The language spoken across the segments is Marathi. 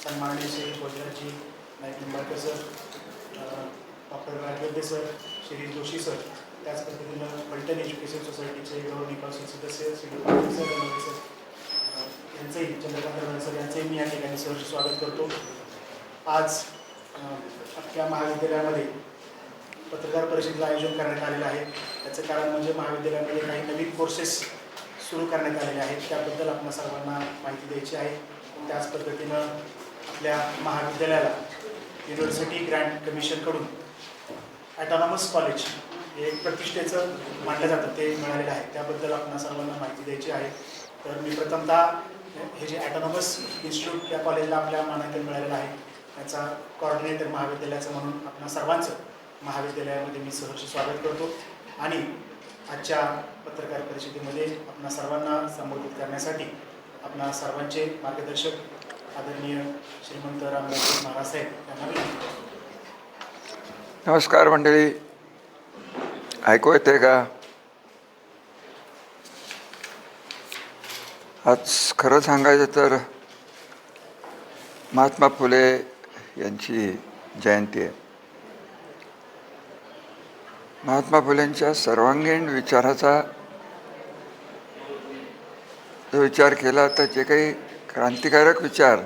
सन्माननीय श्री भोजराजी नाईक निंबाळकर सर, डॉक्टर राजवैद्य सर, श्री जोशी सर, त्याच पद्धतीनं पलटण एज्युकेशन सोसायटीचे गौरवनीय काउन्सिल सदस्य श्री सर यांचंही, चंद्रकांत सर यांचंही मी या ठिकाणी सहर्ष स्वागत करतो. आज अख्ख्या महाविद्यालयामध्ये पत्रकार परिषदेचं आयोजन करण्यात आलेलं आहे. त्याचं कारण म्हणजे महाविद्यालयामध्ये काही नवीन कोर्सेस सुरू करण्यात आलेले आहेत, त्याबद्दल आपल्या सर्वांना माहिती द्यायची आहे. त्याच पद्धतीनं आपल्या महाविद्यालयाला युनिव्हर्सिटी ग्रँट कमिशनकडून ॲटॉनॉमस कॉलेज हे एक प्रतिष्ठेचं मानलं जातं ते मिळालेलं आहे, त्याबद्दल आपल्या सर्वांना माहिती द्यायची आहे. तर मी प्रथमतः हे जे ॲटॉनॉमस इन्स्टिट्यूट या कॉलेजला आपल्या मानांकन मिळालेलं आहे त्याचा कॉर्डिनेटर महाविद्यालयाचं म्हणून आपल्या सर्वांचं महाविद्यालयामध्ये मी सहर्ष स्वागत करतो. आणि आजच्या पत्रकार परिषदेमध्ये आपल्या सर्वांना संबोधित करण्यासाठी आपल्या सर्वांचे मार्गदर्शक आदरणीय श्रीमंत रामदास महाराज साहेब यांना विनंती. नमस्कार मंडळी, ऐकू येते का? आज खरं सांगायचं तर महात्मा फुले यांची जयंती आहे. महात्मा फुलेंच्या सर्वांगीण विचाराचा जो विचार केला तर जे काही क्रांतिकारक विचार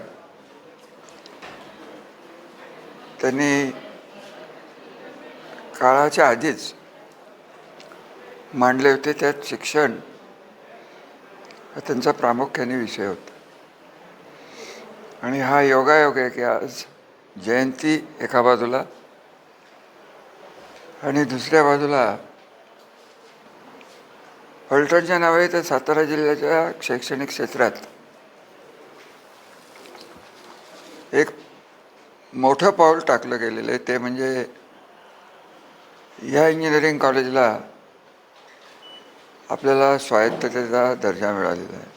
त्यांनी काळाच्या आधीच मांडले होते, त्यात शिक्षण हा त्यांचा प्रामुख्याने विषय होता. आणि हा योगायोग आहे की आज जयंती एका बाजूला आणि दुसऱ्या बाजूला फलटणच्या नावे तर सातारा जिल्ह्याच्या शैक्षणिक क्षेत्रात एक मोठं पाऊल टाकलं गेलेलं आहे. ते म्हणजे या इंजिनिअरिंग कॉलेजला आपल्याला स्वायत्ततेचा दर्जा मिळालेला आहे.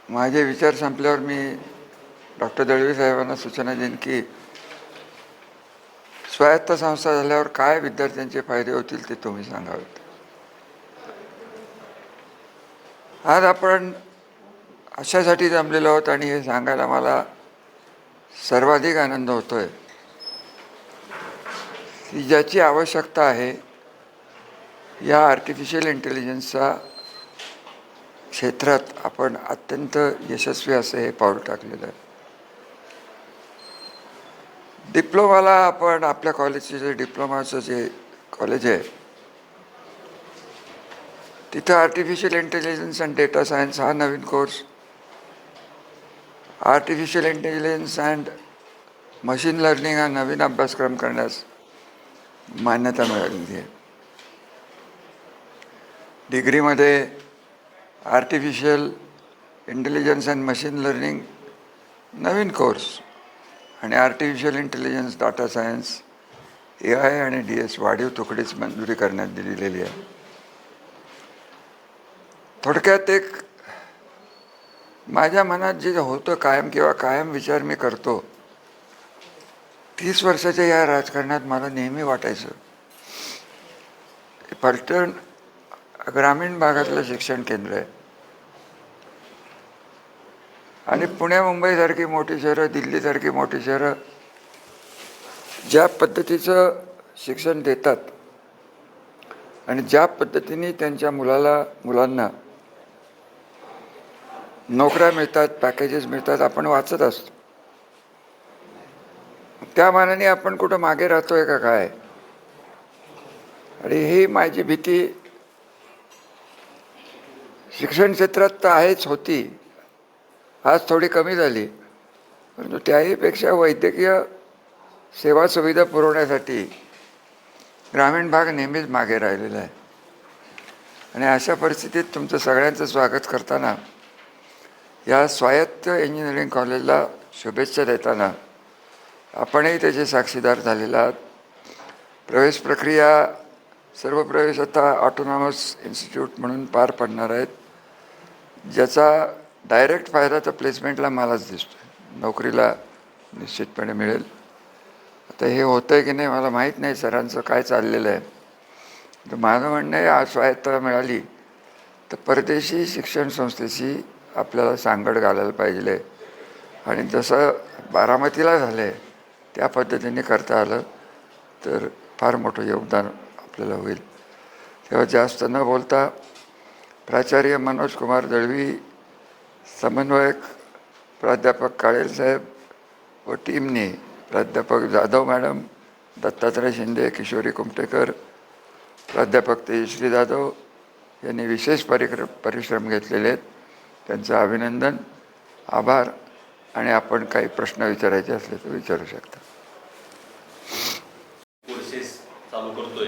माझे विचार संपल्यावर मी डॉक्टर दळवी साहेबांना सूचना देईन की स्वायत्त संस्था झाल्यावर काय विद्यार्थ्यांचे फायदे होतील ते तुम्ही सांगावेत. आज आपण अशासाठी जमलेलो आहोत आणि हे सांगायला मला सर्वाधिक आनंद होतो आहे की ज्याची आवश्यकता आहे या आर्टिफिशियल इंटेलिजन्सचा क्षेत्रात आपण अत्यंत यशस्वी असं हे पाऊल टाकलेलं आहे. डिप्लोमाला आपण आपल्या कॉलेजचे जे डिप्लोमाचं जे कॉलेज आहे तिथं artificial intelligence and data science हा नवीन course, artificial intelligence and machine learning हा नवीन अभ्यासक्रम करण्यास मान्यता मिळालेली आहे. डिग्रीमध्ये artificial intelligence and machine learning नवीन कोर्स आणि artificial intelligence, data science, AI आणि DS वाढीव तुकडीच मंजुरी करण्यात दिलेली आहे. थोडक्यात एक माझ्या मनात जे होतं कायम विचार मी करतो, 30 वर्षाच्या या राजकारणात मला नेहमी वाटायचं फलटण ग्रामीण भागातलं शिक्षण केंद्र आहे आणि पुणे मुंबईसारखी मोठी शहरं, दिल्लीसारखी मोठी शहरं ज्या पद्धतीचं शिक्षण देतात आणि ज्या पद्धतीने त्यांच्या मुलांना नोकऱ्या मिळतात, पॅकेजेस मिळतात, आपण वाचत असतो. त्या मानाने आपण कुठं मागे राहतोय का काय? आणि ही माझी भीती शिक्षण क्षेत्रात तर आहेच होती, आज थोडी कमी झाली, परंतु त्याहीपेक्षा वैद्यकीय सेवा सुविधा पुरवण्यासाठी ग्रामीण भाग नेहमीच मागे राहिलेला आहे. आणि अशा परिस्थितीत तुमचं सगळ्यांचं स्वागत करताना या स्वायत्त इंजिनिअरिंग कॉलेजला शुभेच्छा देताना आपणही त्याचे साक्षीदार झालेला आहात. प्रवेश प्रक्रिया सर्व प्रवेश आता ऑटोनॉमस इन्स्टिट्यूट म्हणून पार पडणार आहेत, ज्याचा डायरेक्ट फायदा तर प्लेसमेंटला मलाच दिसतो, नोकरीला निश्चितपणे मिळेल. आता हे होतं आहे की नाही मला माहीत नाही, सरांचं काय चाललेलं आहे. तर माझं म्हणणं आहे आज स्वायत्तता मिळाली तर परदेशी शिक्षण संस्थेशी आपल्याला सांगड घालायला पाहिजे. आणि जसं बारामतीला झालं आहे त्या पद्धतीने करता आलं तर फार मोठं योगदान आपल्याला होईल. तेव्हा जास्त न बोलता प्राचार्य मनोज कुमार दळवी, समन्वयक प्राध्यापक काळेलसाहेब व टीमने, प्राध्यापक जाधव मॅडम, दत्तात्रय शिंदे, किशोरी कुमटेकर, प्राध्यापक तेजश्री जाधव यांनी विशेष परिश्रम घेतलेले आहेत. त्यांचं अभिनंदन, आभार. आणि आपण काही प्रश्न विचारायचे असले तर विचारू शकता. कोर्सेस चालू करतोय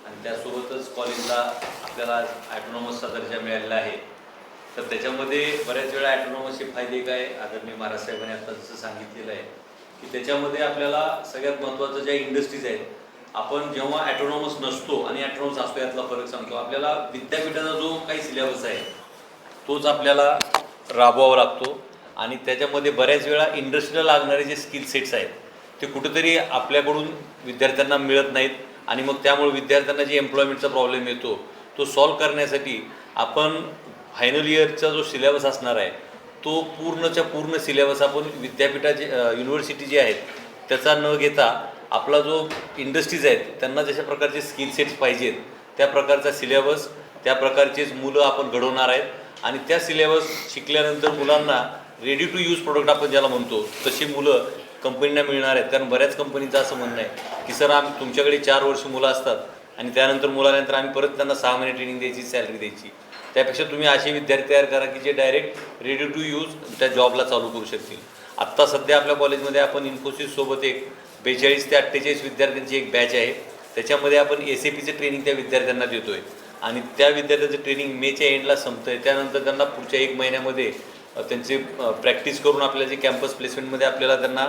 आणि त्यासोबतच कॉलेजला आपल्याला ॲटोनॉमसचा दर्जा मिळालेला आहे. तर त्याच्यामध्ये बऱ्याच वेळा ॲटोनॉमसचे फायदे काय, आदरणीय महाराज साहेबांनी आता जसं सांगितलेलं आहे की त्याच्यामध्ये आपल्याला सगळ्यात महत्त्वाचं ज्या इंडस्ट्रीज आहेत, आपण जेव्हा ॲटोनॉमस नसतो आणि ॲटोनॉमस असतो यातला फरक सांगतो. आपल्याला विद्यापीठाचा जो काही सिलेबस आहे तोच आपल्याला राबवावा लागतो आणि त्याच्यामध्ये बऱ्याच वेळा इंडस्ट्रीला लागणारे जे स्किल सेट्स आहेत ते कुठेतरी आपल्याकडून विद्यार्थ्यांना मिळत नाहीत आणि मग त्यामुळे विद्यार्थ्यांना जे एम्प्लॉयमेंटचा प्रॉब्लेम येतो तो सॉल्व्ह करण्यासाठी आपण फायनल इयरचा जो सिलेबस असणार आहे तो पूर्णच्या पूर्ण सिलेबस आपण विद्यापीठाचे युनिव्हर्सिटी जे आहेत त्याचा न घेता आपला जो इंडस्ट्रीज आहेत त्यांना जशा प्रकारचे स्किल सेट्स पाहिजेत त्या प्रकारचा सिलेबस, त्या प्रकारचेच मुलं आपण घडवणार आहेत आणि त्या सिलेबस शिकल्यानंतर मुलांना रेडी टू यूज प्रोडक्ट आपण ज्याला म्हणतो तशी मुलं कंपनींना मिळणार आहेत. कारण बऱ्याच कंपनीचं असं म्हणणं आहे की सर तुमच्याकडे 4 वर्ष मुलं असतात आणि त्यानंतर मुलानंतर आम्ही परत त्यांना 6 महिने ट्रेनिंग द्यायची, सॅलरी द्यायची. त्यापेक्षा तुम्ही असे विद्यार्थी तयार करा की जे डायरेक्ट रेडी टू यूज त्या जॉबला चालू करू शकतील. आत्ता सध्या आपल्या कॉलेजमध्ये आपण इन्फोसिससोबत एक 42 ते 48 विद्यार्थ्यांची एक बॅच आहे. त्याच्यामध्ये आपण SAPचं ट्रेनिंग त्या विद्यार्थ्यांना देतो आहे आणि त्या विद्यार्थ्यांचं ट्रेनिंग मेच्या एंडला संपतं आहे. त्यानंतर त्यांना पुढच्या 1 महिन्यामध्ये त्यांची प्रॅक्टिस करून आपल्या जे कॅम्पस प्लेसमेंटमध्ये आपल्याला त्यांना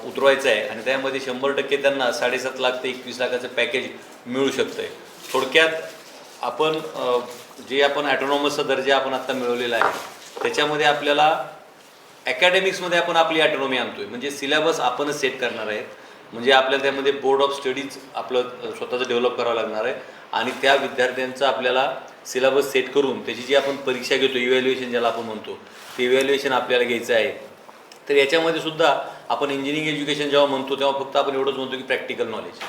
उतरवायचं आहे आणि त्यामध्ये 100% त्यांना 7.5 लाख ते 21 लाखाचं पॅकेज मिळू शकतं आहे. थोडक्यात आपण जे आपण ॲटोनॉमसचा दर्जा आपण आत्ता मिळवलेला आहे त्याच्यामध्ये आपल्याला ॲकॅडमिक्समध्ये आपण आपली ॲटोनॉमी आणतो आहे. म्हणजे सिलेबस आपणच सेट करणार आहे. म्हणजे आपल्याला त्यामध्ये बोर्ड ऑफ स्टडीज आपलं स्वतःचं डेव्हलप करावं लागणार आहे आणि त्या विद्यार्थ्यांचं आपल्याला सिलेबस सेट करून त्याची जी आपण परीक्षा घेतो, इव्हॅल्युएशन ज्याला आपण म्हणतो, ते इव्हॅल्युएशन आपल्याला घ्यायचं आहे. तर याच्यामध्ये सुद्धा आपण इंजिनिअरिंग एज्युकेशन जेव्हा म्हणतो तेव्हा फक्त आपण एवढंच म्हणतो की प्रॅक्टिकल नॉलेज.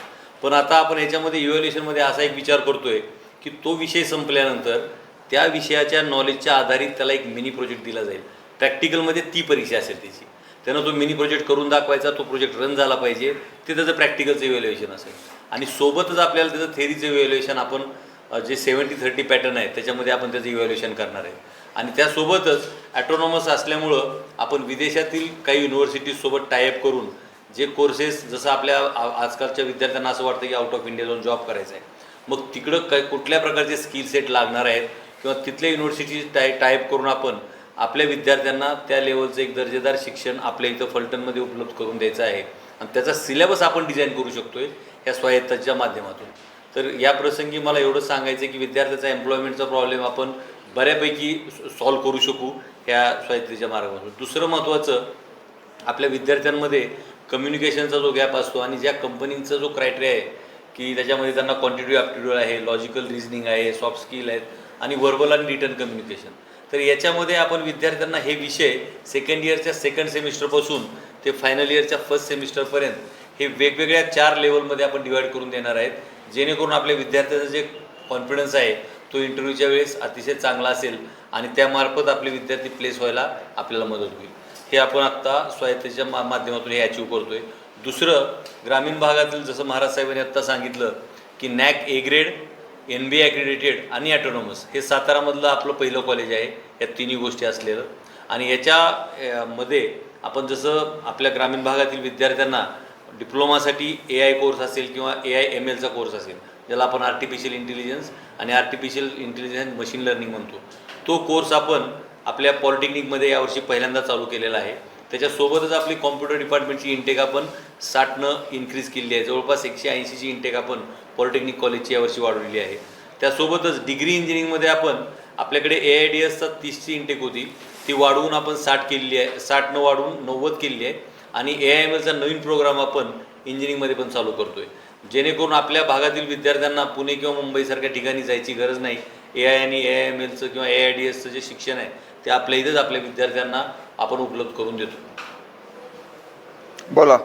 पण आता आपण याच्यामध्ये इव्हॅल्युएशनमध्ये असा एक विचार करतो आहे की तो विषय संपल्यानंतर त्या विषयाच्या नॉलेजच्या आधारित त्याला एक मिनी प्रोजेक्ट दिला जाईल. प्रॅक्टिकलमध्ये ती परीक्षा असेल त्याची, त्यानं तो मिनी प्रोजेक्ट करून दाखवायचा, तो प्रोजेक्ट रन झाला पाहिजे, ते त्याचं प्रॅक्टिकलचं इव्हॅल्युएशन असेल आणि सोबतच आपल्याला त्याचं थेरीचं इव्हॅल्युएशन आपण जे 70-30 पॅटर्न आहे त्याच्यामध्ये आपण त्याचं इव्हॅल्युएशन करणार आहे. आणि त्यासोबतच ॲटोनॉमस असल्यामुळं आपण विदेशातील काही युनिव्हर्सिटीजसोबत टायअप करून जे कोर्सेस, जसं आपल्या आजकालच्या विद्यार्थ्यांना असं वाटतं की आउट ऑफ इंडिया जाऊन जॉब करायचा आहे, मग तिकडं कुठल्या प्रकारचे स्किल सेट लागणार आहेत किंवा तिथल्या युनिव्हर्सिटी टायअप करून आपण आपल्या विद्यार्थ्यांना त्या लेवलचं एक दर्जेदार शिक्षण आपल्या इथं फलटणमध्ये उपलब्ध करून द्यायचं आहे आणि त्याचा सिलेबस आपण डिझाईन करू शकतो आहे या स्वायत्ताच्या माध्यमातून. तर या प्रसंगी मला एवढंच सांगायचं आहे की विद्यार्थ्याचा एम्प्लॉयमेंटचा प्रॉब्लेम आपण बऱ्यापैकी सॉल्व्ह करू शकू ह्या स्वायत्तेच्या मार्गातून. दुसरं महत्त्वाचं, आपल्या विद्यार्थ्यांमध्ये कम्युनिकेशनचा जो गॅप असतो आणि ज्या कंपनींचा जो क्रायटेरिया आहे की त्याच्यामध्ये त्यांना क्वांटिटेटिव्ह ॲप्टिट्यूड आहे, लॉजिकल रिझनिंग आहे, सॉफ्ट स्किल आहेत आणि व्हर्बल आणि रिटन कम्युनिकेशन, तर याच्यामध्ये आपण विद्यार्थ्यांना हे विषय सेकंड इयरच्या 2nd सेमिस्टरपासून ते फायनल इयरच्या 1st सेमिस्टरपर्यंत हे वेगवेगळ्या 4 लेवलमध्ये आपण डिवाईड करून देणार आहेत, जेणेकरून आपल्या विद्यार्थ्यांचा जे कॉन्फिडन्स आहे तो इंटरव्ह्यूच्या वेळेस अतिशय चांगला असेल आणि त्यामार्फत आपले विद्यार्थी प्लेस व्हायला आपल्याला मदत होईल. हे आपण आत्ता स्वायत्तेच्या माध्यमातून हे अचीव करतो आहे. दुसरं, ग्रामीण भागातील जसं महाराज साहेबांनी आत्ता सांगितलं की NAC A ग्रेड, NBA ॲक्रेडिटेड आणि ॲटोनॉमस हे सातारामधलं आपलं पहिलं कॉलेज आहे या तिन्ही गोष्टी असलेलं. आणि याच्यामध्ये आपण जसं आपल्या ग्रामीण भागातील विद्यार्थ्यांना डिप्लोमासाठी AI कोर्स असेल किंवा AI MLचा कोर्स असेल, ज्याला आपण आर्टिफिशियल इंटेलिजन्स आणि आर्टिफिशियल इंटेलिजन्स मशीन लर्निंग म्हणतो, तो कोर्स आपण आपल्या पॉलिटेक्निकमध्ये यावर्षी पहिल्यांदा चालू केलेला आहे. त्याच्यासोबतच आपली कॉम्प्युटर डिपार्टमेंटची इंटेक आपण 60नं इन्क्रीज केली आहे. जवळपास 180ची इंटेक आपण पॉलिटेक्निक कॉलेजची यावर्षी वाढवलेली आहे. त्यासोबतच डिग्री इंजिनिअरिंगमध्ये आपण आपल्याकडे AIDSचा 30ची इंटेक होती, ती वाढवून आपण 60 केलेली आहे, 60नं वाढवून 90 केलेली आहे आणि AIMLचा नवीन प्रोग्राम आपण इंजिनिअरिंगमध्ये पण चालू करतो आहे, जेणेकरून आपल्या भागातील विद्यार्थ्यांना पुणे किंवा मुंबईसारख्या ठिकाणी जायची गरज नाही. AI आणि AIMLचं किंवा AIDSचं जे शिक्षण आहे ते आपल्या इथंच आपल्या विद्यार्थ्यांना आपण उपलब्ध करून देतो. बोला.